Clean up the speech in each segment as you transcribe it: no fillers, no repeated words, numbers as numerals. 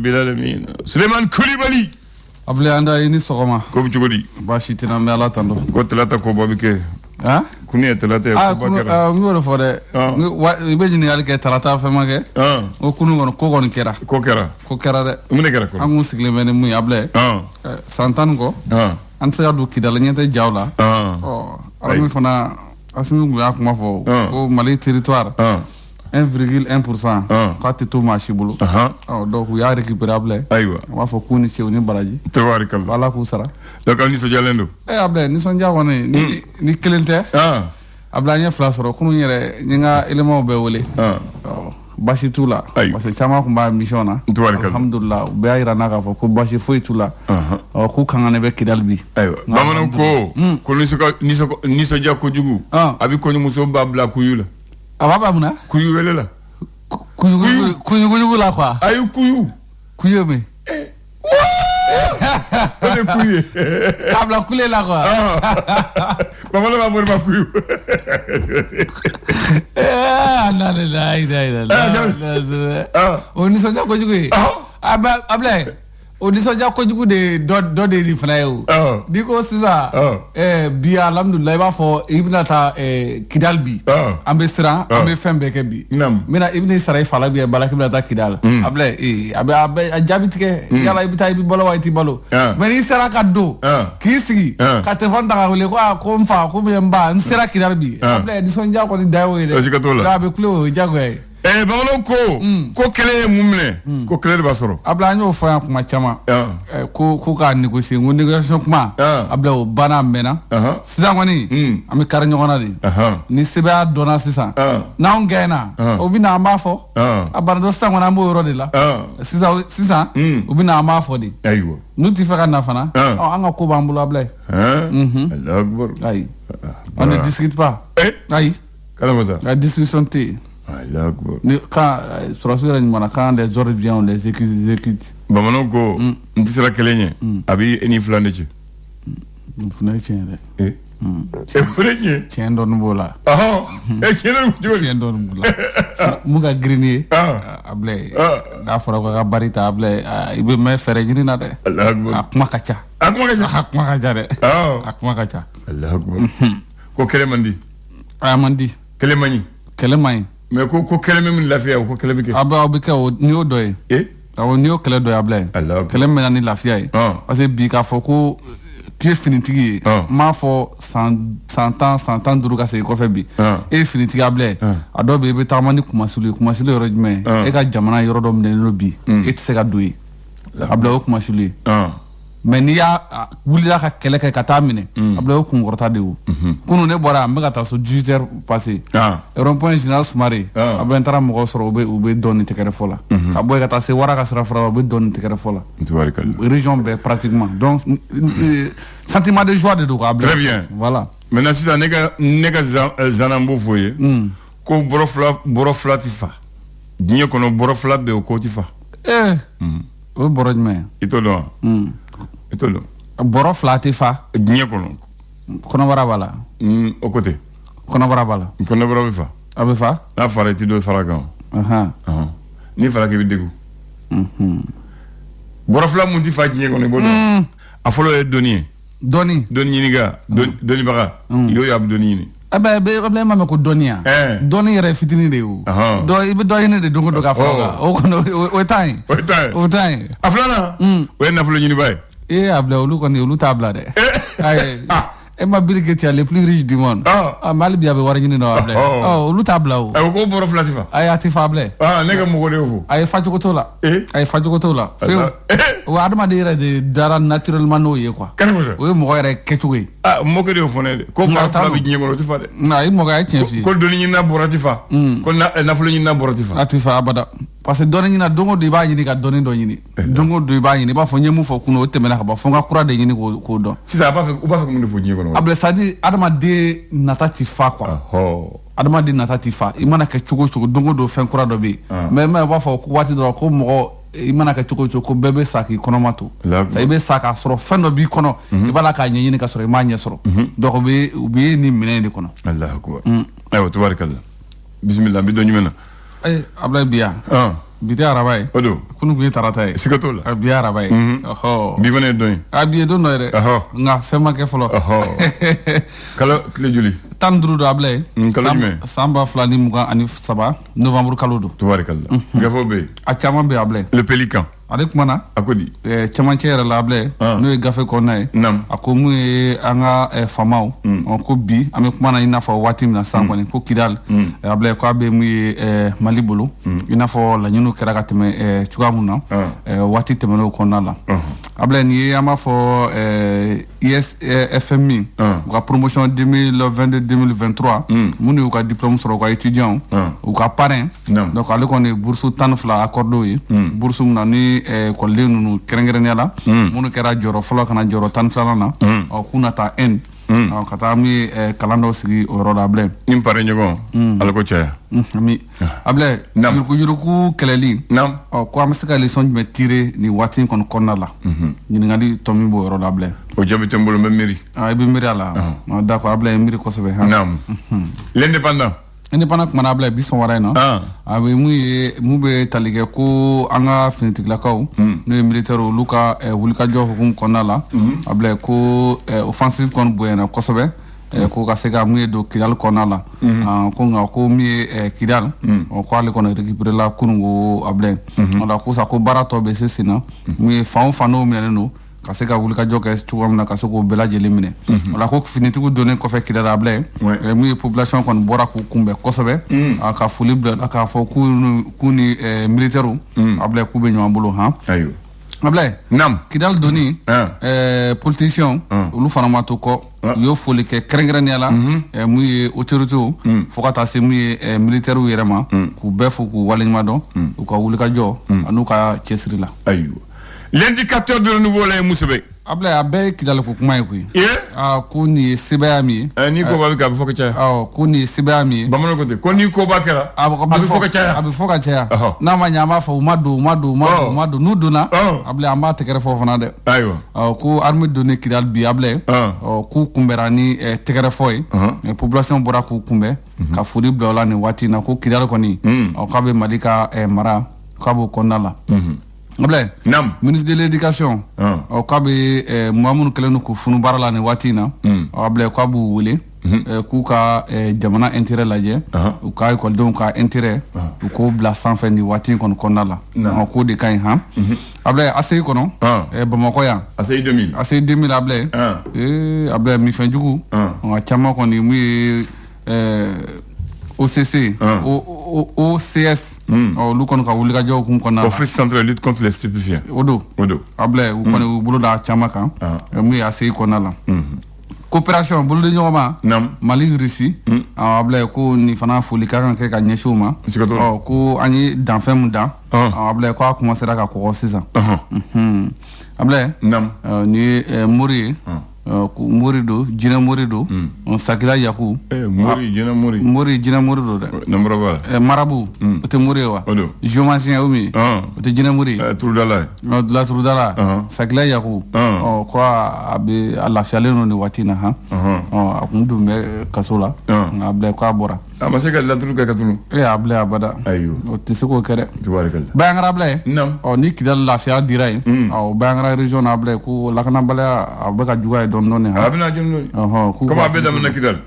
rabbil alamin. Suleiman Koulibaly. Ablaye anda ini sogoma. Ko bu jogodi. Bashi tina me ala tando. Ko talata ko babike. Ha? Kuni talata ko bakara. Ngoro fode. Ibe jini ali ke talata fe make. O kunu gono ko gon kera. Ko kera de. Mune kera ko. Angu sigle mene muy Ablaye. Santan ko. An se adu kidala nyete jawla. Ala mi fana asimi ngula akuma fo. Ko Mali territoire. 1,1% quand tu tombes à Chibolo. Donc, il y a récupérable. Il faut qu'on ait une baraji. Voilà, qu'on sera. Donc, on y se jalendo. Ablaye, ni sonja wane ni kelente. Ablaye nya flasoro kunu nyere nyanga élément be wole. Bashi tula. Parce que chama kumba mission na. Alhamdulillah, be ayira naka fo ko bashi foi tula. Ko kangane be kidalbi. Aywa. Bamana ko ni so ja ko jugu. Abi ko ni muso babla kuyula. Ababa muna? Kuyu wele la. Kuyu la quoi? Ayu kuyu. Kuyu me. Ole kuyu. Kabla kule la quoi? Baba la va voir ma kuyu. On sonja ko jugu. Ablaye. On dit sonja ko jugu de di fanayo. Diko sisa bi alhamdulillah ba fo ibna ta kidal bi. Ambe sira ambe fembe ke bi. Mina ibni saray fala bi bala kibla ta kidal. Ablaye abe ajabitike yala ibita ibi bolo waiti bolo. Meni sira ka do. Kisigi ka telefon ta ko le ko mfa ko be mba nsira kidal bi. Ablaye di sonja ko di dawo ile. Ga be kulo jago Bamalo ko kele mumne ko kele basoro Ablaye nyo fa kuma chama ko ka négocier ngo négociation kuma Ablaye o bana mena sisan ngoni ami kar nyogona di ni sebe a dona sisan na on gaina o bina amba fo abardo sisan ngona mbo yoro de la sisan o bina amba fo di aywa nu ti faka na fana anga ko bambulo Ablaye Allahu akbar ay on ne discute pas ay kalama ça la discussion t quand sur mana quand les ordres viennent on les exécute bamano ko nti sera kelenye abi eni flande ci funa tiende c'est frenye tiendo nbola tiendo nbola muga grenier Ablaye da fora ko ga barita Ablaye ibe me fere jini na de akuma kacha de akuma kacha Allah akbar ko kelemandi amandi kelemani mais ko keleme min lafiya ko keleme ke abe ke o ni o doye awo ni o kele doye Ablaye keleme na ni lafiya parce que bi ka fo ko qui finitigi ma fo 100 ans duru ka se ko fe bi e finitigi Ablaye adobe be tamani kuma sulu yoro jme e ka jamana yoro do mne no bi e tse ka doye Ablaye o kuma sulu mais ni ya wulila ka kele ke ka tamine Ablaye o kungorta de wo kunu ne bora me ka ta so 18h passé rond-point général Soumare Ablaye tara mo soro ube doni tekere fola ka boy ka ta se wara ka sra fra ube doni tekere fola région be pratiquement donc sentiment de joie de do Ablaye très bien voilà maintenant si ça nega zanambo foye ko borofla tifa dinyo kono borofla be o ko tifa o borojme itolo boro flati fa dinye kono barabala au côté kono barabala fa abe fa la fara ti do fara gan ni fara ke bi degu boro fla mun ti fa dinye kono bodo afolo e doni ni ga doni baga yo yab doni ni Ablaye mame ko donia doni yere fitini de o do ibe do yene de dongo do ka foga o kono o time aflana we na flo ni bay Ablaye olu koni olu tabla de ay e ma birigeti les plus riches du monde mal biabe wara ni no Ablaye olu tabla o ko boro flatifa ay atifa Ablaye nega mo go de fo ay faju ko tola fe o adama de yere de dara naturellement no ye quoi o mo yere ketuwe mo ko de fo ne ko ma fla bi nyemo tifa de na mo ga tienfi ko doni ni na boratifa ko na flo ni na boratifa atifa abada parce que doni ni na dongo de ba ni ka doni do ni dongo de ba ni ba fo nyemu fo kuno temena ka ba fo nga kura de ni ko do si ça pas fait ou pas fait comme fo nyego Ablaye sadi adama de natati fa quoi adama de natati fa imana ka chugo dongo do fen kura do bi mais ba fo ko wati do ko mo imana ka chugo ko bebe saki kono mato sa ibe saka soro fen do bi kono ibala ka nyi ni ka soro ma nyi soro donc bi ni minen di kono Allah akbar ayo tabarakallah bismillah bi do nyumena Ablaye biya Bi araba ye. O don. Kunu kun ye tarata ye. Siga t'o la. Bi araba ye. Bi fana ye don ye. Bi ye don dɔ ye dɛ. Nka fɛn ma kɛ fɔlɔ. Kalo tile joli. 15 don Ablaye. Kalo jumɛn. San 2023 novembre kalo don. Tubarikala. Gafo bɛ yen. A caman bɛ yen Ablaye. Le Pélican. Ale kumana. A ko di. Cɛmancɛ yɛrɛ la Ablaye. N'o ye gafe kɔnɔna ye. A ko mun ye an ka faamaw. Ko bi an bɛ kumana i n'a fɔ waati min na sisan kɔni ko Kidali. Ablaye k'a bɛ mun ye Mali bolo. I n'a fɔ laɲiniw kɛra ka tɛmɛ cogoya mun na. Waati tɛmɛn'o kɔnɔna la. Ablaye nin ye an b'a fɔ FMI. U ka promotion 2022-2023. Minnu y'u ka diplôme sɔrɔ u ka étudiants. U ka parrain. Donc ale kɔni bourse 12 accordé ye. Bourse mun na ni école ninnu kɛrɛnkɛrɛnnenya la. Minnu kɛra jɔyɔrɔ fɔlɔ kana jɔyɔrɔ 12 na. K'u na taa N. Ka taa mi kalan dɔ sigi o yɔrɔ la Ablaye. Ni parrain ɲɔgɔn ala ko caya. Ami Ablaye yuruku kɛlɛli. Ko an bɛ se ka leçon jumɛn tirer nin waati in kɔni kɔnɔna la. Ɲininkali tɔ min b'o yɔrɔ la Ablaye. O jaabi tɛ n bolo n bɛ miiri. I bɛ miiri a la. D'accord Ablaye miiri kosɛbɛ. L'indépendant. Indépendant kumana Ablaye bi sɔn wara in na. A bɛ mun bɛ tali kɛ ko an ka finitigilakaw n'o ye militaire olu ka wulikajɔ hukumu kɔnɔna la. Ablaye ko offensive kɔni bonyana kosɛbɛ. Ko ka se ka mun ye don Kidali kɔnɔna la. Ko nka ko min ye Kidali ko ale kɔni récupéré la kunun ko Ablaye. O la ko sa ko baara tɔ bɛ se sen na mun ye fan o fan n'o minɛnen don ka se ka wulikajɔ kɛ cogoya min na ka se k'o bɛɛ lajɛlen minɛ. O la ko finitigiw donnen kɔfɛ Kidali Ablaye mun ye population kɔni bɔra k'u kunbɛn kosɛbɛ ka foli bila k'a fɔ k'u ni militaire Ablaye k'u bɛ ɲɔgɔn bolo Ayiwa. Ablaye. Kidali donni politiciens olu fana ma to kɔ u y'o foli kɛ kɛrɛnkɛrɛnnenya la mun ye autorités fo ka taa se mun ye militaires yɛrɛ ma k'u bɛɛ fo k'u waleɲuman dɔn u ka wulikajɔ an'u ka cɛsiri la. Ayiwa. L'indicateur de renouveau la ye mun sɛbɛn. Ablaye a bɛɛ ye Kidali ko kuma ye koyi. Ko nin ye sebaya min ye. Ni koba bɛ kɛ a bɛ fɔ ka caya. Ko nin ye sebaya min ye. Bamananw ko ten ko ni koba kɛra a bɛ fɔ ka caya. A bɛ fɔ ka caya. N'a ma ɲɛ an b'a fɔ u ma don n'u donna Ablaye an b'a tɛgɛrɛ fɔ fana dɛ. Ayiwa. Ko armée donni Kidali bi Ablaye k'u kunbɛnra ni tɛgɛrɛ fɔ ye. Population bɔra k'u kunbɛn ka foli bila o la nin waati in na ko Kidali kɔni k'a bɛ Mali ka mara k'a b'o kɔnɔna la. Ablaye. Ministre de l'éducation k'a bɛ maa minnu kɛlen don k'u funu baara la nin waati in na Ablaye k'a b'u wele k'u ka jamana intérêt lajɛ u ka écoledenw ka intérêt u k'o bila sanfɛ nin waati in kɔni kɔnɔna la k'o de ka ɲi Ablaye ACI kɔnɔ Bamakɔ yan ACI 2000 Ablaye Ablaye mifɛnjugu a caman kɔni mun ye OCC, OCS, olu kɔni ka wulikajɔ hukumu kɔnɔna la. Office central lutte contre les stupéfiants. O don. Ablaye u kɔni u bolo da caman kan mun ye ACI kɔnɔna la. Coopération boloden ɲɔgɔn ma Mali Russie Ablaye ko nin fana foli ka kan kɛ ka ɲɛsin o ma ko an ye danfɛn mun dan Ablaye ko a commencera ka kɔgɔ sisan. Ablaye nin ye Mori ye. Mori do jinɛ Mori do Sakila Yaku Mori jinɛ Mori do dɛ marabu o tɛ Mori ye wa Jomasiyɛn o min o tɛ jinɛ Mori Turudala Sakila Yaku ko a bɛ a lafiyalen don nin waati in na a kun dun bɛ kaso la nka Ablaye k'a bɔra a ma se ka laturu kɛ ka tunu Ablaye abada o tɛ se k'o kɛ dɛ Bayangara Ablaye ni Kidali lafiya dira yen Bayangara région na Ablaye ko lakanabaliya a bɛ ka juguya ye dɔɔni a bɛna jɔn comment a bɛ daminɛ Kidali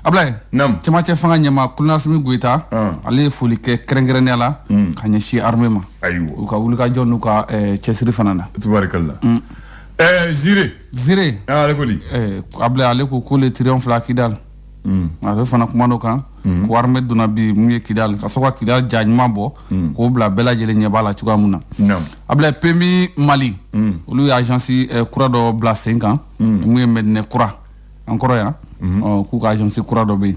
Ablaye cɛmancɛ fanga ɲɛma Kolonasimi Goyita ale ye foli kɛ kɛrɛnkɛrɛnnenya la ka ɲɛsin armée ma u ka wulikajɔ n'u ka cɛsiri fana na tubarikala Zire ale ko di Ablaye ale ko le triomphe la Kidali ale fana kuma n'o kan ko armée donna bi mun ye Kidali ka sɔrɔ ka Kidali ja ɲuman bɔ k'o bila bɛɛ lajɛlen ɲɛ b'a la cogoya mun na Ablaye PMI Mali olu ye agence kura dɔ bila sen kan mun ye Medinɛ kura an kɔrɔ yan k'u ka agence kura dɔ bɛ yen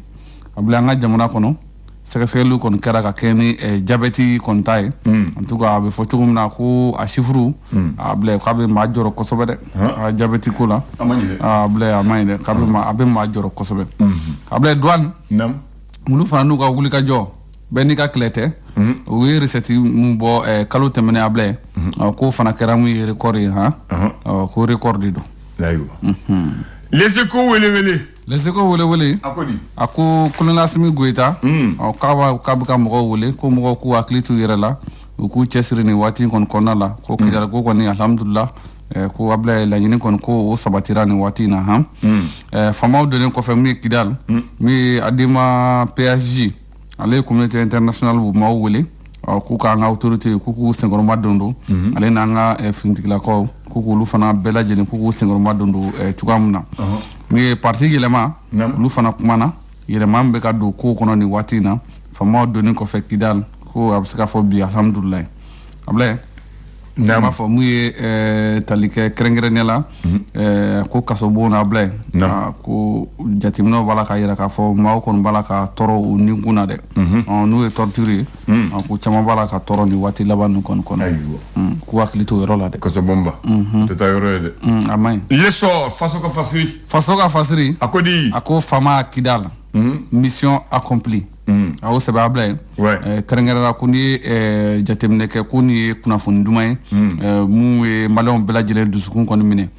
Ablaye an ka jamana kɔnɔ sɛgɛsɛgɛliw kɔni kɛra ka kɛ ni jabɛti kɔni ta ye en tout cas a bɛ fɔ cogo min na ko a chiffre Ablaye k'a bɛ maa jɔrɔ kosɛbɛ dɛ a jabɛti ko la Ablaye a ma ɲi dɛ a bɛ maa jɔrɔ kosɛbɛ Ablaye douane olu fana n'u ka wulikajɔ bɛɛ n'i ka kɛlɛ tɛ u ye recette mun bɔ kalo tɛmɛnen Ablaye k'o fana kɛra mun ye record ye ko record de don Les Échos wele. Les Échos wele. A ko Colonel Assimi Goïta k'a bɛ ka mɔgɔw wele ko mɔgɔw k'u hakili t'u yɛrɛ la u k'u cɛsiri nin waati kɔni kɔnɔna la ko Kidali ko kɔni alhamdulillah ko Ablaye laɲini kɔni ko o sabatira nin waati in na han faamaw donnen kɔfɛ min ye Kidali min ye Adema PSG ale ye communauté internationale maaw wele k'u k'an ka autorité k'u senkɔrɔma don ale n'an ka finitigilakaw k'olu fana bɛɛ lajɛlen k'u senkɔrɔma don cogoya min na min ye parti yɛlɛma olu fana kumana yɛlɛma min bɛ ka don kow kɔnɔ nin waati in na faamaw donnen kɔfɛ Kidali ko a bɛ se ka fɔ bi alhamdulillah Ablaye n b'a fɔ mun ye tali kɛ kɛrɛnkɛrɛnnenya la ko kasobon na Ablaye ko jateminɛw b'a la k'a yira k'a fɔ maaw kɔni b'a la ka tɔɔrɔ u nikun na dɛ n'u ye torture ye ko caman b'a la ka tɔɔrɔ nin waati laban ninnu kɔni kɔnɔ k'u hakili to o yɔrɔ la dɛ kasobonba tɛ taa yɔrɔ ye dɛ a man ɲi leçon faso ka fasiri a ko di a ko faama Kidali mission accomplie a y'o sɛbɛn Ablaye kɛrɛnkɛrɛnnenya ko n'i ye jateminɛ kɛ ko nin ye kunnafoni duman ye mun ye maliyɛnw bɛɛ lajɛlen dusukun kɔni minɛ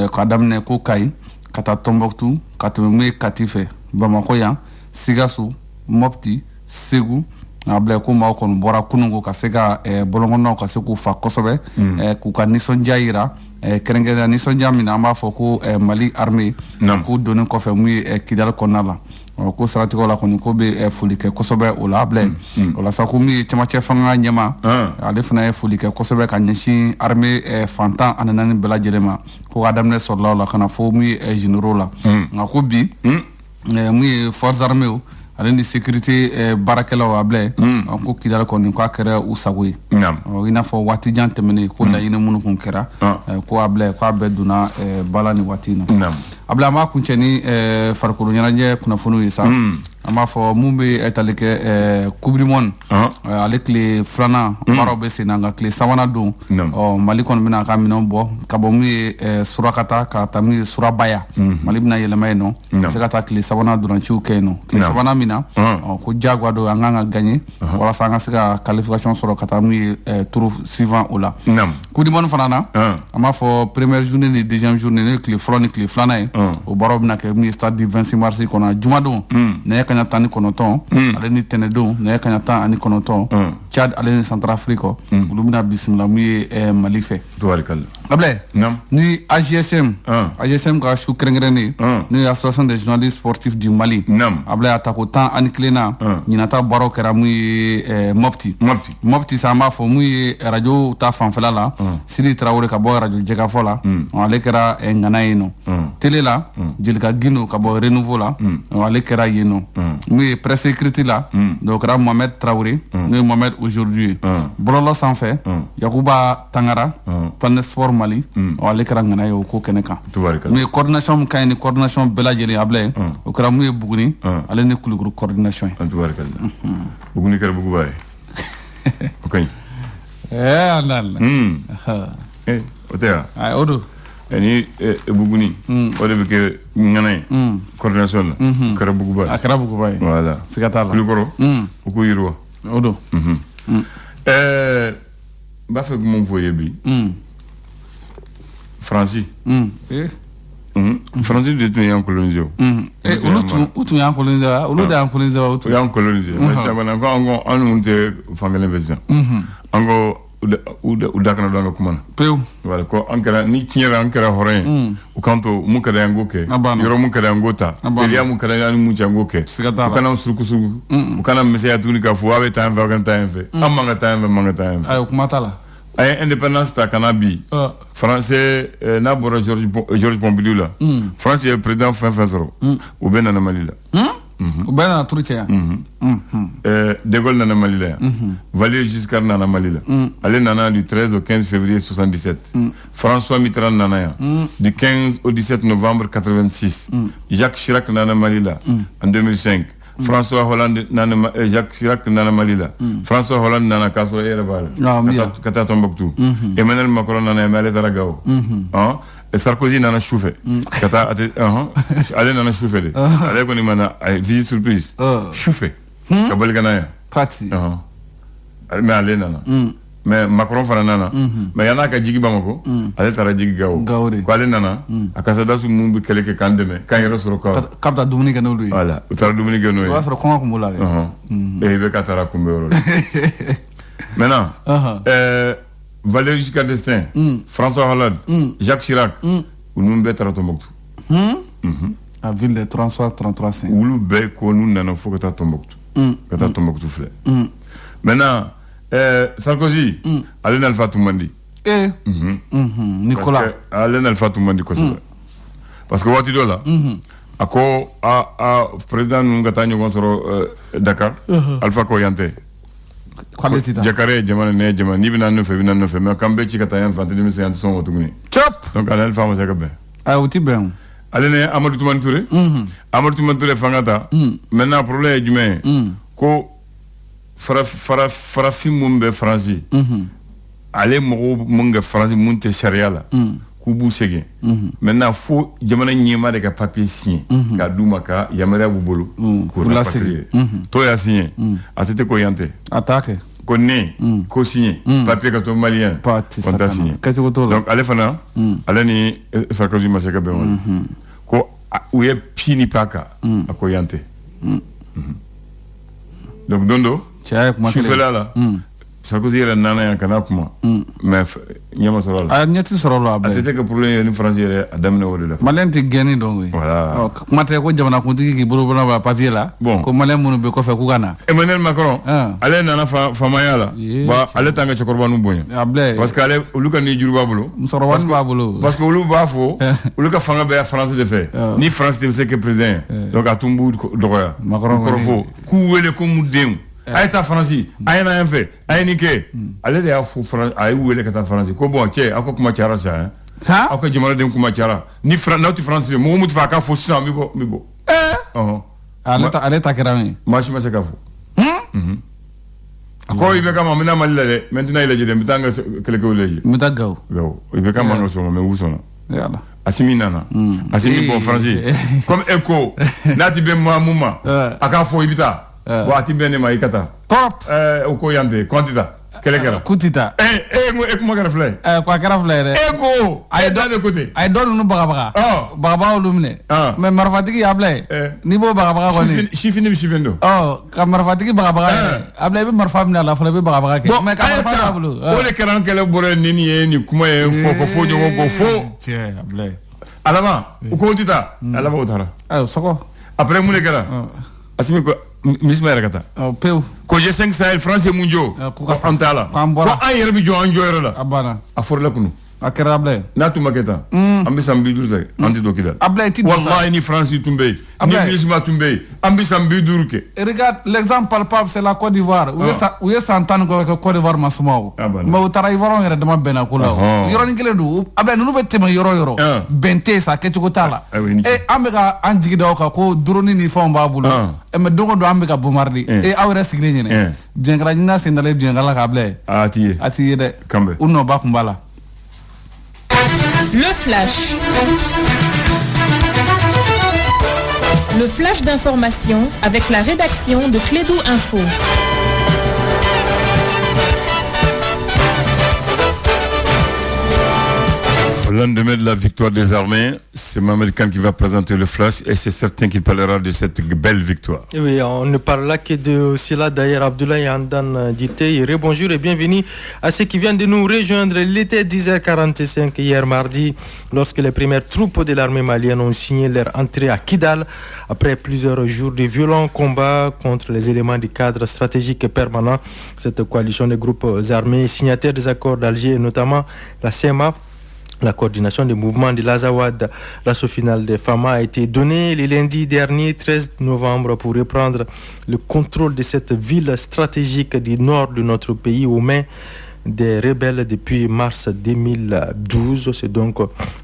k'a daminɛ ko Kayi ka taa Tɔnbɔkutu ka tɛmɛ mun ye Kati fɛ Bamakɔ yan Sikaso Mopti Segu Ablaye ko maaw kɔni bɔra kunun ko ka se ka bɔlɔnkɔnɔnaw ka se k'u fa kosɛbɛ k'u ka nisɔndiya yira kɛrɛnkɛrɛnnenya nisɔndiya min na an b'a fɔ ko Mali armée k'u donnen kɔfɛ mun ye Kidali kɔnɔna la ko saratigɛw la kɔni ko bɛ foli kɛ kosɛbɛ o la Ablaye o la sa ko min ye cɛmancɛ fanga ɲɛma ale fana ye foli kɛ kosɛbɛ ka ɲɛsin armée fantan ani naani bɛɛ lajɛlen ma ko k'a daminɛ sɔrɔlaw la ka na fɔ mun ye généraux la nka ko bi mun ye forces armées ale ni sécurité baarakɛlaw Ablaye ko Kidali kɔni k'a kɛra u sago ye i n'a fɔ waati jan tɛmɛnen ko laɲini minnu kun kɛra ko Ablaye k'a bɛɛ donna bala nin waati in na Ablaye an b'a kuncɛ ni farikolo ɲɛnajɛ kunnafoniw ye sa an b'a fɔ mun bɛ tali kɛ coupe du monde ale tile filanan baaraw bɛ sen na nka tile sabanan don Mali kɔni bɛna a ka minɛnw bɔ ka bɔ mun ye Surakata ka taa mun ye Surabaya Mali bɛna yɛlɛma yen nɔ ka se ka taa tile sabanan duranciw kɛ yen nɔ tile sabanan min na ko diyagoya don an kan ka gagner walasa an ka se ka qualification sɔrɔ ka taa mun ye tour suivant o la coupe du monde fana na an b'a fɔ première journée ni deuxième journée ne ye tile fɔlɔ ni tile filanan ye o baaraw bɛna kɛ mun ye stade du 26 mars kɔnɔ jumadon nɛgɛ kaɲa 19 ale ni tɛnɛdon nɛgɛ kaɲa 19 Tchad ale ni Centrafrique olu bɛna bisimila mun ye Mali fɛ Ablaye ni AGSM ka su kɛrɛnkɛrɛnnen n'o ye association des journalistes sportifs du Mali Ablaye a ta ko 11 na ɲinata baaraw kɛra mun ye Mopti sa an b'a fɔ mun ye radio ta fanfɛla la Sidi Tarawele ka bɔ radio Jɛkafɔ la ale kɛra ŋana yen nɔ télé la Jelika Gino ka bɔ Renouveau la ale kɛra yen nɔ mun ye presse écrite la donc kɛra Mohamed Traoré n'o ye Mohamed aujourd'hui bɔlɔlɔ sanfɛ Yakuba Tangara Planète Sport Mali ale kɛra ŋana ye o ko kɛnɛ kan mun ye coordination min ka ɲi ni coordination bɛɛ lajɛlen Ablaye o kɛra mun ye Buguni ale ni Kulukuru coordination ye Buguni kɛra Buguba ye o kaɲi o tɛ yan o don ni Buguni o de bɛ kɛ ŋana ye coordination na o kɛra Buguba ye a kɛra Buguba ye voilà siga t'a la Kulukɔrɔ u k'u yiriwa o don n b'a fɛ ka mun fɔ i ye bi Faransi Faransi de tun y'an colonisé olu tun y'an colonisé wa olu de y'an colonisé wa o y'an colonisé sabana ko an ninnu tɛ fankelen fɛ sisan an ko u da kana don an ka kuma na pewu wala ko an kɛra ni tiɲɛra an kɛra hɔrɔn ye u kan to mun ka d'an k'o kɛ yɔrɔ mun ka d'an k'o ta teriya mun ka d'an ni mun cɛ an k'o kɛ u kana suruku u kana misɛnya tuguni k'a fɔ a bɛ taa yan fɛ aw kana taa yan fɛ an man ka taa yan fɛ man ka taa yan fɛ ayi kuma t'a la a ye indépendance ta kana bi français n'a bɔra Georges Pompidou la France ye président fɛn fɛn sɔrɔ u bɛɛ nana Mali la u bɛɛ nana turu cɛ yan De Gaulle nana Mali la yan Valéry Giscard nana Mali la ale nana du 13 au 15 février 77 François Mitterrand nana yan du 15 au 17 novembre 86 Jacques Chirac nana Mali la en 2005 François Hollande nana Jacques Chirac nana Mali la François Hollande nana k'a sɔrɔ e yɛrɛ b'a la ka taa Tombouctou Emmanuel Macron nana mais ale taara Gao Sarkozy nana su fɛ ka taa ale nana su fɛ de ale kɔni ma na visite surprise su fɛ ka bali ka na yan mais ale nana mais Macron fana nana mais yana ka jigi Bamako ale tara jigi Gao ko ale nana akasada su mumbi kele ke kan deme kan yero soro ko kapta dumuni gano lui voilà utara dumuni gano wa soro ko ko mula e be katara kumbe oro maintenant Valéry Giscard d'Estaing François Hollande Jacques Chirac unum be tara Tombouctou la ville de 33-5 ulu be ko nu nana fo kata Tombouctou kata Tombouctou flé maintenant Sarkozy Alain Alpha Toumandi Nicolas Alain Alpha Toumandi ko parce que wati do la ako a président nu ngata ñu soro Dakar Alpha ko yante qualité Jakare jamana ne jamana ni bina no fe mais kambe ci kata yan fantini mi sen son wotuguni chop donc Alain Alpha mo seka ben ay outi ben Alain Amadou Toumani Touré Amadou Toumani Touré fangata maintenant problème est jume ko farafi mun bɛ faransi ale mɔgɔw mun ka faransi mun tɛ sariya la k'u b'u segin maintenant fo jamana ɲɛma de ka papier signé k'a d'u ma ka yamaruya b'u bolo k'o rapatrier to y'a signé a tɛ ko yan tɛ a t'a kɛ ko ne ko signé papier ka to malien on t'a signé donc ale fana ale ni Sarkozy ma se ka bɛn wala ko u ye pi ni paka a ko yan tɛ donc dondo sufɛla la Sarkozy yɛrɛ nana yan kana kuma mais ɲɛma sɔrɔ la a ɲɛti sɔrɔ la a tɛ kɛ problème ye ni faransi yɛrɛ a daminɛ o de la maliyɛn tɛ gɛnni dɔn koyi voilà kuma tɛ ko jamanakuntigi k'i bolo bɔla papier la ko maliyɛn minnu bɛ kɔfɛ k'u ka na Emmanuel Macron ale nana faamaya la bon ale t'an ka cɛkɔrɔba nu bonya parce que ale olu ka ni juru b'a bolo musokɔrɔba b'a bolo parce que olu b'a fɔ olu ka fanga bɛ faransi de fɛ ni faransi tɛ se kɛ président ye donc a tun b'u dɔgɔya kɔrɔfɔ k'u wele ko mu denw a ye taa faransi a ye na yan fɛ a ye nin kɛ ale de y'a fɔ a ye wele ka taa faransi ko bon cɛ aw ka kuma cayara sa aw ka jamanaden kuma cayara ni n'aw tɛ faransi fɛ mɔgɔ min tɛ fɛ a ka fɔ sisan n bɛ bɔ ale ta kɛra min maa si ma se ka fɔ a ko i bɛ kama n bɛna Mali la dɛ maintenant i lajɛ dɛ n bɛ taa n ka kɛlɛkɛw lajɛ n bɛ taa Gawo i bɛ kama n ka sɔn mais u sɔnna Assimi nana Assimi bon faransi comme ECHO n'a ti bɛn mun ma a k'a fɔ i bɛ taa bon a ti bɛn ne ma i ka taa o ko yan tɛ kɔn tɛ taa kɛlɛ kɛra ku tɛ taa e kuma kɛra fila ye ko a kɛra fila ye dɛ e ko a ye dɔ de ko ten a ye dɔ ninnu bagabaga bagabaga olu minɛ mais marifatigi Ablaye n'i b'o bagabaga kɔni sifin bɛ sifin don ka marifatigi bagabaga yɛ Ablaye i bɛ marifa minɛ a la fɔlɔ i bɛ bagabaga kɛ mais ka marifa t'a bolo o de kɛra an kɛlɛ bɔra nin ye nin kuma ye ko fo ɲɔgɔn ko fo cɛ Ablaye alama u ko tɛ taa alama o taara sɔgɔ après mun de kɛra Assimi ko misima yɛrɛ ka taa pewu ko G5 Sahel France ye mun jɔ ko an t'a la ko an yɛrɛ bɛ jɔ an jɔyɔrɔ la a banna a fɔrɔla kunu a kɛra Ablaye n'a tun ma kɛ tan an bɛ san 50 kɛ an tɛ dɔ kida Ablaye ti dɔ sa wallahi ni France tun bɛ yen ni misima tun bɛ yen an bɛ san 50 kɛ regarde l'exemple palpable c'est la Côte d'Ivoire u ye san 10 kɛ Côte d'Ivoire ma suma o mais u taara Ivoirien yɛrɛ dama bɛnna ko la yɔrɔnin kelen don Ablaye ninnu bɛ tɛmɛ yɔrɔ yɔrɔ bɛn tɛ sa kɛcogo t'a la an bɛ ka an jigi da o kan ko drone ni fɛnw b'a bolo mais don o don an bɛ ka bombarder aw yɛrɛ sigilen ɲɛna biɲɛkala ɲina sen dalen biɲɛkala ka Ablaye a ti ye dɛ u nɔba kun b'a la. Le flash. Le flash d'information avec la rédaction de Clédou Info. Au lendemain de la victoire des armées, c'est Mohamed Khan qui va présenter le flash et c'est certain qu'il parlera de cette belle victoire. Oui, on ne parle là que de cela. D'ailleurs, Abdoulaye Andan Dité, bonjour et bienvenue à ceux qui viennent de nous rejoindre. Il était 10h45 hier mardi lorsque les premières troupes de l'armée malienne ont signé leur entrée à Kidal après plusieurs jours de violents combats contre les éléments du cadre stratégique permanent. Cette coalition de groupes armés signataires des accords d'Alger et notamment la CMA, la coordination des mouvements de l'Azawad, l'assaut final des FAMA a été donné le lundi dernier, 13 novembre, pour reprendre le contrôle de cette ville stratégique du nord de notre pays aux mains des rebelles depuis mars 2012. C'est donc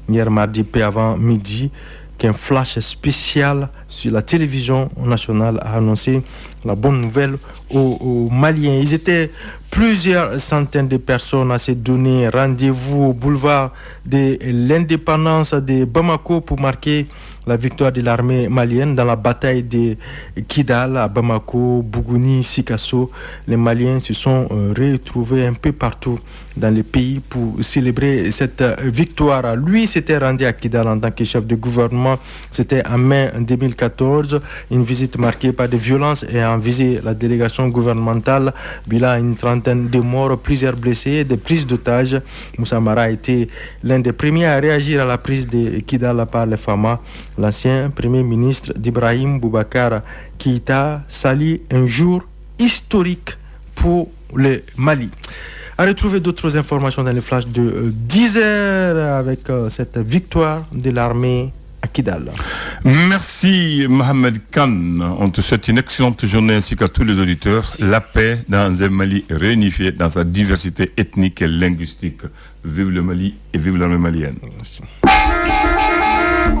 hier mardi, peu avant midi, qu'un flash spécial sur la télévision nationale, a annoncé la bonne nouvelle aux Maliens. Ils étaient plusieurs centaines de personnes à se donner rendez-vous au boulevard de l'indépendance de Bamako pour marquer la victoire de l'armée malienne dans la bataille de Kidal à Bamako, Bougouni, Sikasso. Les Maliens se sont retrouvés un peu partout dans le pays pour célébrer cette victoire. Lui s'était rendu à Kidal en tant que chef de gouvernement. C'était en mai 2014. Une visite marquée par des violences et en visé la délégation gouvernementale. Bilan une trentaine de morts, plusieurs blessés, des prises d'otages. Moussa Mara a été l'un des premiers à réagir à la prise de Kidal par les FAMA. L'ancien premier ministre d'Ibrahim Boubacar Keïta salue un jour historique pour le Mali. À retrouver d'autres informations dans les flashs de 10h avec cette victoire de l'armée à Kidal. Merci Mohamed Khan. On te souhaite une excellente journée ainsi qu'à tous les auditeurs. Merci. La paix dans un Mali réunifié dans sa diversité ethnique et linguistique. Vive le Mali et vive l'armée malienne. Merci.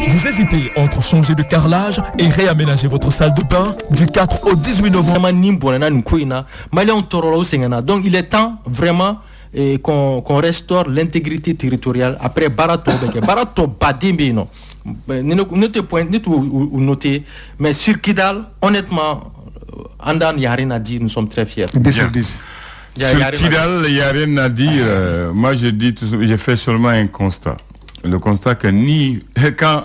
Vous hésitez entre changer de carrelage et réaménager votre salle de bain du 4 au 18 novembre. Donc il est temps vraiment qu'on restaure l'intégrité territoriale après Barato. Barato Badimbe, notez, mais sur Kidal, honnêtement, Andan, il n'y a rien à dire, nous sommes très fiers. 10 sur 10. Sur Kidal, il n'y a rien à dire. Moi, j'ai fait seulement un constat. Le constat que quand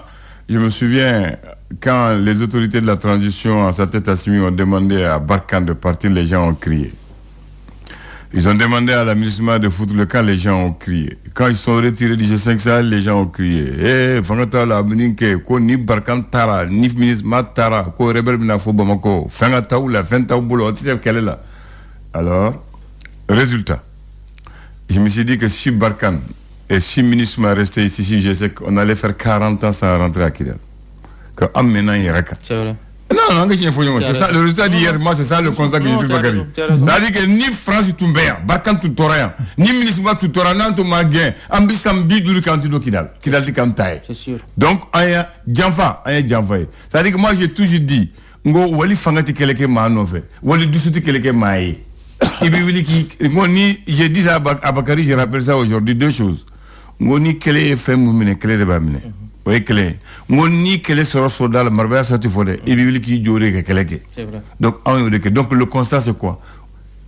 je me souviens, quand les autorités de la transition, à sa tête Assimi, ont demandé à Barkhane de partir, les gens ont crié. Ils ont demandé à la MINUSMA de foutre le camp, les gens ont crié. Quand ils sont retirés du G5 Sahel, les gens ont crié. Eh, Fangata la Beninke, ko ni Barkhane Tara, ni MINUSMA Tara, ko rebelle Binafo Bamako, Fangata ou la Fenta ou Bolo, tu sais quelle est là. Alors, résultat, je me suis dit que si Barkhane et si MINUSMA restait ici, je sais qu'on allait faire 40 ans sans rentrer à Kidal. Que maintenant il y a c'est vrai. Non, c'est ça, le résultat d'hier, moi c'est ça le constat que j'ai fait Bakary. C'est-à-dire que ni France tout bien, Barkhane tout rien, ni MINUSMA tout rien, tout maguin, Ambisambi du Kantido Kidal, Kidal di Kantaï. C'est sûr. Donc, il y a Djanfa. C'est-à-dire que moi j'ai toujours dit, ngo wali fangati keleke manove, wali dusuti keleke maï. J'ai dit ça à Bakary, je rappelle ça aujourd'hui, deux choses. Ngoni kele fait moumine kele de bamine. Oui kele. Ngoni kele sera soldat le marbaya sorti fodé. Et bibli qui jore que kele ke. C'est vrai. Donc le constat c'est quoi?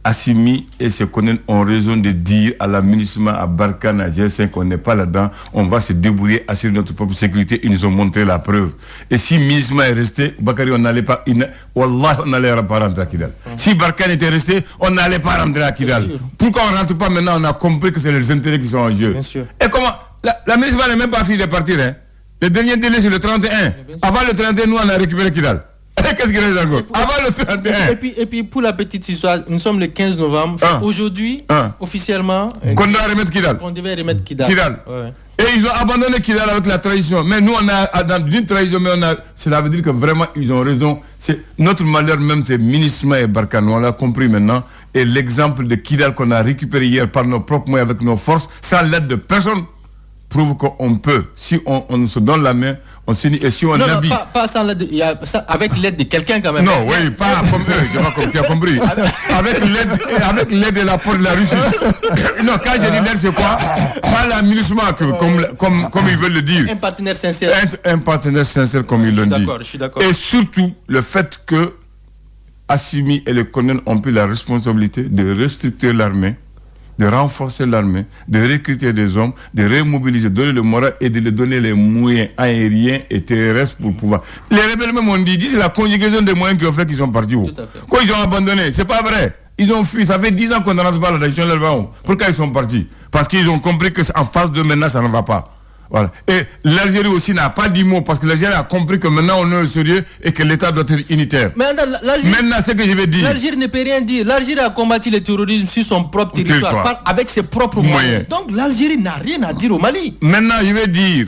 Assimi et ses collègues ont raison de dire à la MINUSMA, à Barkhane, à G5 qu'on n'est pas là-dedans, on va se débrouiller, assurer notre propre sécurité. Ils nous ont montré la preuve. Et si MINUSMA est resté, Bakary, on n'allait pas, Wallah, on n'allait pas rentrer à Kidal. Si Barkhane était resté, on n'allait pas rentrer à Kidal. Pourquoi on ne rentre pas maintenant? On a compris que c'est les intérêts qui sont en jeu. Et comment? La MINUSMA n'est même pas fini de partir. Hein? Le dernier délai, c'est le 31. Avant le 31, nous, on a récupéré Kidal. Qu'est-ce qu'il reste encore? Avant le 31. Et puis, pour la petite histoire, nous sommes le 15 novembre. Aujourd'hui, officiellement, qu'on doit remettre Kidal. On devait remettre Kidal. Ouais. Et ils ont abandonné Kidal avec la trahison. Mais nous, on a dans une trahison, mais cela veut dire que vraiment, ils ont raison. C'est notre malheur même, c'est MINUSMA et Barkhane. On l'a compris maintenant. Et l'exemple de Kidal qu'on a récupéré hier par nos propres moyens, avec nos forces, sans l'aide de personne, prouve qu'on peut. Si on se donne la main, on s'unit et si on habille. Non, pas sans l'aide, avec l'aide de quelqu'un quand même. Non, oui, pas comme eux, je sais pas comme tu as compris. Avec l'aide de la force de la Russie. Non, quand je dis l'aide, c'est quoi? Pas la MINUSMA, comme ils veulent le dire. Un partenaire sincère. Un partenaire sincère, comme ils l'ont dit. Je suis d'accord. Et surtout, le fait que Assimi et le colonel ont pris la responsabilité de restructurer l'armée, de renforcer l'armée, de recruter des hommes, de remobiliser, de donner le moral et de leur donner les moyens aériens et terrestres pour pouvoir. Les rebelles même ont dit, c'est la conjugaison des moyens qui ont fait qu'ils sont partis. Quand ils ont abandonné, c'est pas vrai. Ils ont fui, ça fait 10 ans qu'on n'arrête pas la région de l'Albano. Pourquoi ils sont partis? Parce qu'ils ont compris qu'en face de maintenant, ça ne va pas. Voilà. Et l'Algérie aussi n'a pas dit mot parce que l'Algérie a compris que maintenant on est sérieux et que l'État doit être unitaire. Mais maintenant, c'est ce que je vais dire. L'Algérie ne peut rien dire. L'Algérie a combattu le terrorisme sur son propre territoire avec ses propres moyens. Donc l'Algérie n'a rien à dire au Mali. Maintenant, je vais dire,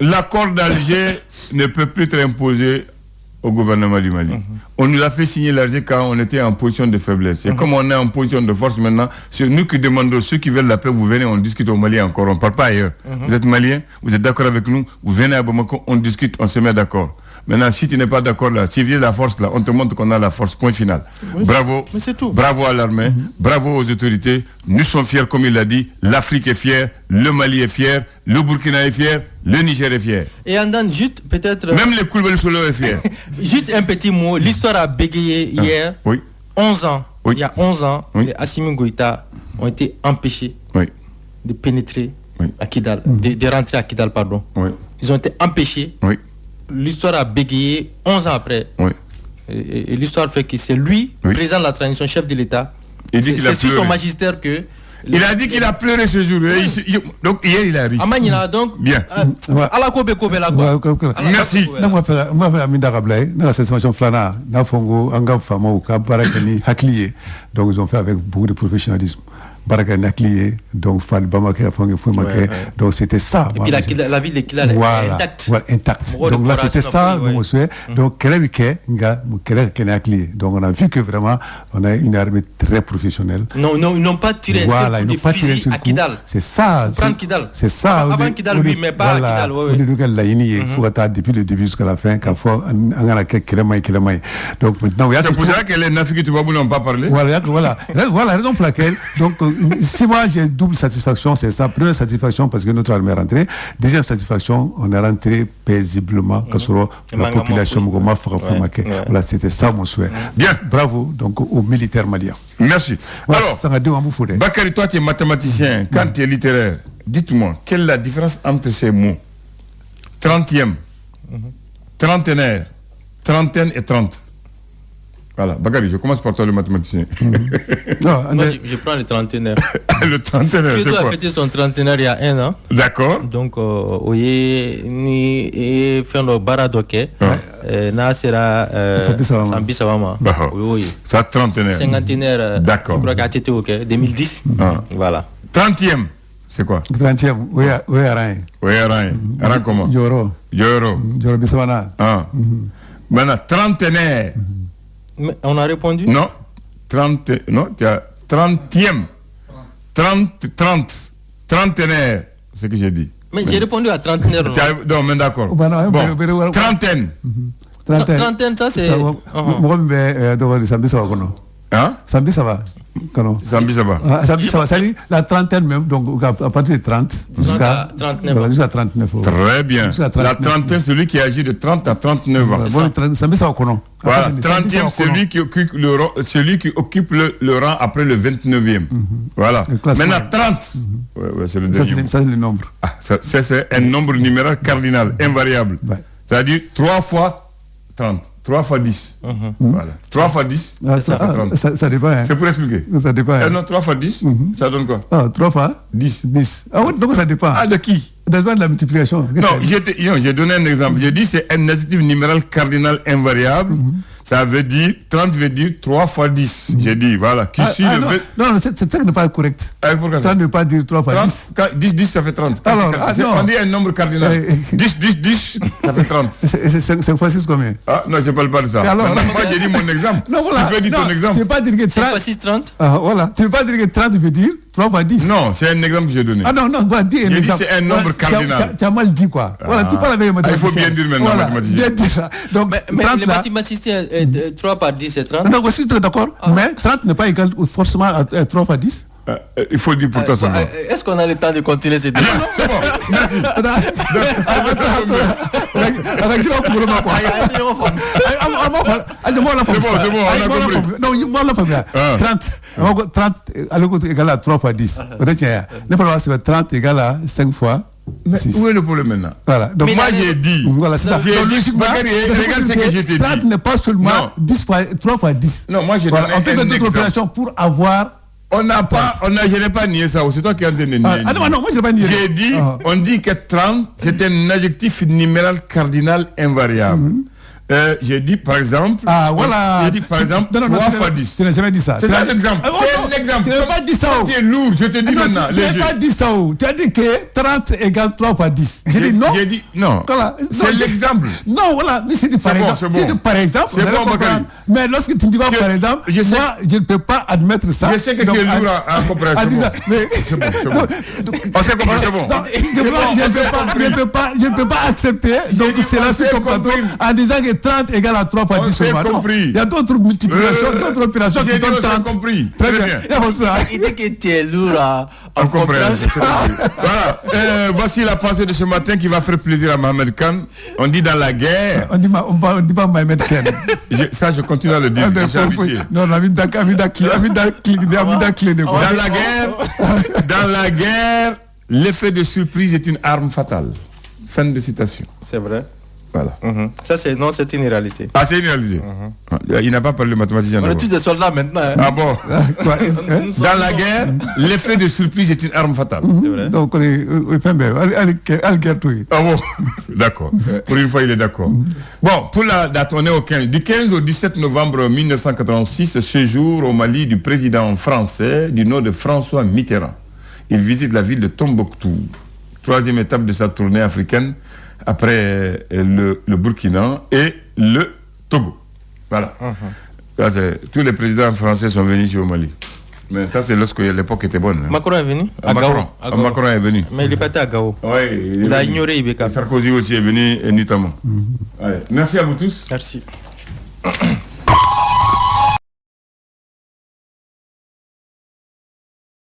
l'accord d'Alger ne peut plus être imposé au gouvernement du Mali. On nous a fait signer l'Alger quand on était en position de faiblesse. Et comme on est en position de force maintenant, c'est nous qui demandons, ceux qui veulent la paix, vous venez, on discute au Mali encore, on ne parle pas ailleurs. Vous êtes Malien, vous êtes d'accord avec nous, vous venez à Bamako, on discute, on se met d'accord. Maintenant, si tu n'es pas d'accord là, si tu viens la force là, on te montre qu'on a la force, point final. Oui, bravo, mais c'est tout. Bravo à l'armée, bravo aux autorités. Nous sommes fiers, comme il l'a dit. L'Afrique est fière, le Mali est fier, le Burkina est fier, le Niger est fier. Et Andan, juste peut-être... Même les Koulibaly Solo est fier. Juste un petit mot. L'histoire a bégayé hier. Oui. 11 ans. Oui. Il y a 11 ans, Oui. les Assimi Goïta ont été empêchés de pénétrer à Kidal, de rentrer à Kidal, pardon. Oui. Ils ont été empêchés. Oui. L'histoire a bégayé 11 ans après. Oui. Et l'histoire fait que c'est lui, président de la transition, chef de l'État. C'est sous son magistère que... Il a dit qu'il a pleuré ce jour. Donc hier, il a ri. Amanina, donc... Bien. Merci. Moi, je suis dans la situation flana. Donc, ils ont fait avec beaucoup de professionnalisme. Baraka Naklié, donc Fall Bamake, donc c'était ça. Et puis la ville de Kidal est intacte. Voilà, intacte. Donc là, c'était ça, donc donc on a vu que vraiment, on a une armée très professionnelle. Non, ils n'ont pas tiré un coup de fusil à Kidal. C'est ça. Prendre Kidal. C'est ça. Avant Kidal, oui, mais pas à Kidal. Il faut attendre depuis le début jusqu'à la fin, qu'à fois, on a donc maintenant, c'est pour ça que les Nafiki Toubabou n'ont pas parlé. Voilà, raison pour laquelle, donc, si moi j'ai double satisfaction, c'est ça. Première satisfaction parce que notre armée est rentrée. Deuxième satisfaction, on est rentré paisiblement, pour la population. Voilà, c'était ça mon souhait. Bien. Bravo donc aux militaires maliens. Merci. Voilà, alors, Bakary, toi tu es mathématicien, quand tu es littéraire, dites-moi, quelle est la différence entre ces mots? 30e, trentenaire, trentaine et 30. Voilà, Bakary, je commence par toi le mathématicien. Non, moi, je prends le trentenaire. Le trentenaire, c'est quoi? Kédou a fêté son trentenaire il y a 1 an. D'accord. Donc, oye ni fait le baradoke. Na sera Sambi Savama. Ça trentenaire. Cinquantenaire. D'accord. Je crois qu'à été OK. 2010. Voilà. 30e, c'est quoi? 30e, oui, Arain. Oui, Arain. Arain comment? Joro. Joro Bissavana. Maintenant, trentenaire. Mais on a répondu? Non. 30, non, tu as 30e. 30. Trentenaire, c'est ce que j'ai dit. Mais j'ai répondu à trentenaire. Non, mais d'accord. Bon, trentaine. Trentaine, ça c'est... Hein? Sambi, ça va. Sambi, ça va. Sambi, ça va. Ça dit la trentaine même, donc à partir de 30 jusqu'à 39. Très bien. La trentaine, celui qui agit de 30 à 39 ans. Sambi, ça va. Voilà, 30e, celui qui occupe le rang après le 29e. Voilà. Maintenant, 30. C'est le dernier. Ça, c'est le nombre. C'est un nombre numéral cardinal, invariable. C'est-à-dire 3 fois 30. 3 fois 10. Voilà. 3 fois 10, ça fait 30. Ça dépend. Hein. C'est pour expliquer. Ça dépend. Non, 3 fois 10, ça donne quoi? 3 fois 10. Ah oui, donc ça dépend. Ah, de qui? Ça dépend de la multiplication. Non, j'ai donné un exemple. J'ai dit c'est un adjectif numéral cardinal invariable. Ça veut dire, 30 veut dire 3 fois 10. J'ai dit, voilà. Qui suit le... Non, c'est ça qui n'est pas correct. Ça ne veut pas dire 3 fois 10. 10, ça fait 30. Alors, on dit un nombre cardinal. 10, ça fait 30. C'est 5 fois 6 combien? Ah, non, je ne parle pas de ça. Alors, moi, j'ai dit mon exemple. Non, voilà. Tu peux dire ton exemple. Tu ne veux pas dire que 30... 5 fois 6, 30. Voilà. Tu ne veux pas dire que 30 veut dire 3 fois 10. Non, c'est un exemple que j'ai donné. Ah non, voilà, dis un exemple. C'est un nombre cardinal. Tu as mal dit quoi. Voilà, tu parles avec les mathématiciens. Il faut bien dire maintenant, mathématicien. Bien dire. Donc, mais les mathématiciens, 3 par 10, c'est 30. Donc, je suis d'accord. Mais 30 n'est pas égal forcément à 3 fois 10. Il faut dire pour toi ça. Est-ce qu'on a le temps de continuer cette débat? Non, c'est bon. Merci. 30 égale à 3 fois 10. Retiens. 30 égale à 5 fois. Mais où est le problème maintenant? Voilà. Donc moi j'ai dit. Voilà, c'est ça. Regarde ce que je t'ai dit. 30 n'est pas seulement 3 fois 10. Non, moi j'ai donné un exemple. On peut faire d'autres opérations pour avoir. Je n'ai pas nié ça, c'est toi qui as donné. Ah non, moi je n'ai pas nié. J'ai dit, on dit que 30, c'est un adjectif numéral cardinal invariable. J'ai dit par exemple. Ah voilà. J'ai dit par exemple 3 fois 10. Tu n'as jamais dit ça. C'est ça l'exemple. C'est l'exemple. Tu n'as pas dit ça. Tu es lourd, je te dis maintenant. Tu n'as pas dit ça. Tu as dit que 30 égale 3 fois 10. J'ai dit non. J'ai dit non. C'est l'exemple. Non, voilà. Mais c'est par exemple. C'est par exemple. C'est bon, Bakary. Mais lorsque tu dis pas par exemple, moi, je ne peux pas admettre ça. Je sais que tu es lourd en compréhension. C'est bon. On s'est compris, c'est bon. Je ne peux pas accepter. Donc c'est là sur ton plateau en disant que 30 égale à 3 fois 10. Il y a d'autres multiplications, d'autres opérations qui donnent 30. Compris. Très bien. Il dit que tu es lourd en compréhension. Voilà. Voici la pensée de ce matin qui va faire plaisir à Mohamed Khan. On dit dans la guerre. On dit pas Mohamed Khan. Ça, je continue à le dire. Non, dans la guerre, l'effet de surprise est une arme fatale. Fin de citation. C'est vrai. Voilà. Ça, c'est une réalité. Ah, c'est une réalité. Il n'a pas parlé de mathématicien. On est tous des soldats maintenant. Ah bon. Dans la guerre, l'effet de surprise est une arme fatale. C'est vrai. Donc, on est ah bon. D'accord. Pour une fois, il est d'accord. Bon, pour la date, on est du 15 au 17 novembre 1986, séjour au Mali du président français du nom de François Mitterrand. Il visite la ville de Tombouctou. 3e étape de sa tournée africaine après le Burkina et le Togo. Voilà. Tous les présidents français sont venus ici au Mali. Mais ça, c'est lorsque l'époque était bonne. Macron est venu à Gao. Macron est venu. Mais il n'est pas été à Gao. Oui, il a ignoré Ibeka. Sarkozy aussi est venu, notamment. Allez, merci à vous tous. Merci.